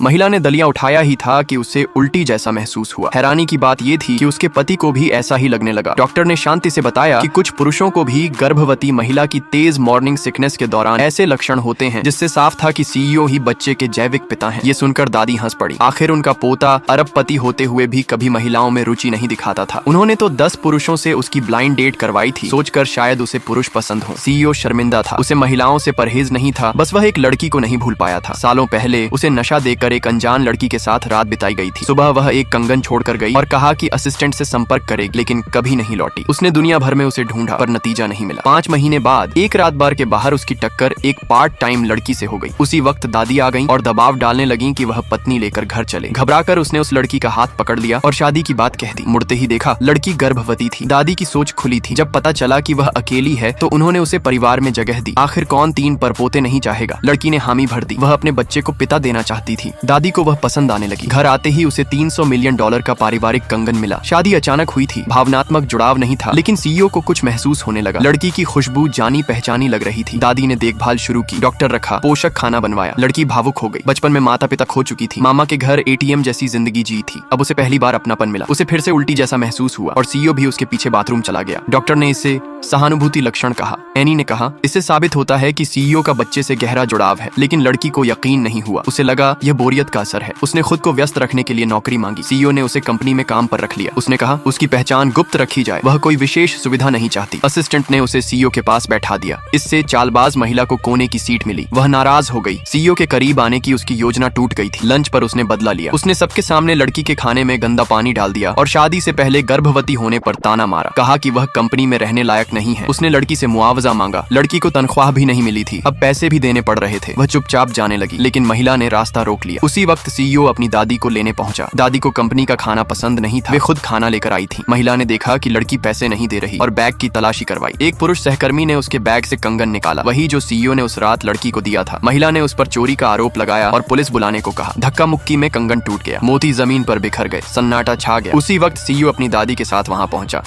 महिला ने दलिया उठाया ही था कि उसे उल्टी जैसा महसूस हुआ। हैरानी की बात ये थी कि उसके पति को भी ऐसा ही लगने लगा। डॉक्टर ने शांति से बताया कि कुछ पुरुषों को भी गर्भवती महिला की तेज मॉर्निंग सिकनेस के दौरान ऐसे लक्षण होते हैं, जिससे साफ था कि सीईओ ही बच्चे के जैविक पिता हैं। ये सुनकर दादी हंस पड़ी। आखिर उनका पोता अरबपति होते हुए भी कभी महिलाओं में रुचि नहीं दिखाता था। उन्होंने तो 10 पुरुषों से उसकी ब्लाइंड डेट करवाई थी, सोचकर शायद उसे पुरुष पसंद हो। सीईओ शर्मिंदा था। उसे महिलाओं से परहेज नहीं था, बस वह एक लड़की को नहीं भूल पाया था। सालों पहले उसे नशा देकर एक अनजान लड़की के साथ रात बिताई गई थी। सुबह वह एक कंगन छोड़कर गई और कहा कि असिस्टेंट से संपर्क करेगी, लेकिन कभी नहीं लौटी। उसने दुनिया भर में उसे ढूंढा पर नतीजा नहीं मिला। 5 महीने बाद एक रात बार के बाहर उसकी टक्कर एक पार्ट टाइम लड़की से हो गई। उसी वक्त दादी आ गईं और दबाव डालने लगीं कि वह पत्नी लेकर घर चले। घबराकर उसने उस लड़की का हाथ पकड़ लिया और शादी की बात कह दी। मुड़ते ही देखा लड़की गर्भवती थी। दादी की सोच खुली थी। जब पता चला कि वह अकेली है तो उन्होंने उसे परिवार में जगह दी। आखिर कौन 3 परपोते नहीं चाहेगा। लड़की ने हामी भर दी। वह अपने बच्चे को पिता देना चाहती थी। दादी को वह पसंद आने लगी। घर आते ही उसे $300 मिलियन का पारिवारिक कंगन मिला। शादी अचानक हुई थी। भावनात्मक जुड़ाव नहीं था, लेकिन सीईओ को कुछ महसूस होने लगा। लड़की की खुशबू जानी पहचानी लग रही थी। दादी ने देखभाल शुरू की, डॉक्टर रखा, पोषक खाना बनवाया। लड़की भावुक हो गई। बचपन में माता पिता खो चुकी थी। मामा के घर एटीएम जैसी जिंदगी जी थी। अब उसे पहली बार अपनापन मिला। उसे फिर से उल्टी जैसा महसूस हुआ और सीईओ भी उसके पीछे बाथरूम चला गया। डॉक्टर ने इसे सहानुभूति लक्षण कहा। एनी ने कहा, इससे साबित होता है कि सीईओ का बच्चे से गहरा जुड़ाव है। लेकिन लड़की को यकीन नहीं हुआ। उसे लगा यह बोरियत का असर है। उसने खुद को व्यस्त रखने के लिए नौकरी मांगी। सीईओ ने उसे कंपनी में काम पर रख लिया। उसने कहा उसकी पहचान गुप्त रखी जाए, वह कोई विशेष सुविधा नहीं चाहती। असिस्टेंट ने उसे सीईओ के पास बैठा दिया। इससे चालबाज महिला को कोने की सीट मिली। वह नाराज हो गई। सीईओ के करीब आने की उसकी योजना टूट गई थी। लंच पर उसने बदला लिया। उसने सबके सामने लड़की के खाने में गंदा पानी डाल दिया और शादी से पहले गर्भवती होने पर ताना मारा। कहा कि वह कंपनी में रहने लायक नहीं है। उसने लड़की से मुआवजा मांगा। लड़की को तनख्वाह भी नहीं मिली थी। अब पैसे भी देने पड़ रहे थे। वह चुपचाप जाने लगी, लेकिन महिला ने रास्ता रोक लिया। उसी वक्त सीईओ अपनी दादी को लेने पहुंचा। दादी को कंपनी का खाना पसंद नहीं था। वे खुद खाना लेकर आई थी। महिला ने देखा कि लड़की पैसे नहीं दे रही और बैग की तलाशी करवाई। एक पुरुष सहकर्मी ने उसके बैग से कंगन निकाला, वही जो सीईओ ने उस रात लड़की को दिया था। महिला ने उस पर चोरी का आरोप लगाया और पुलिस बुलाने को कहा। धक्का मुक्की में कंगन टूट गया। मोती जमीन पर बिखर गए। सन्नाटा छा गया। उसी वक्त सीईओ अपनी दादी के साथ वहां पहुंचा।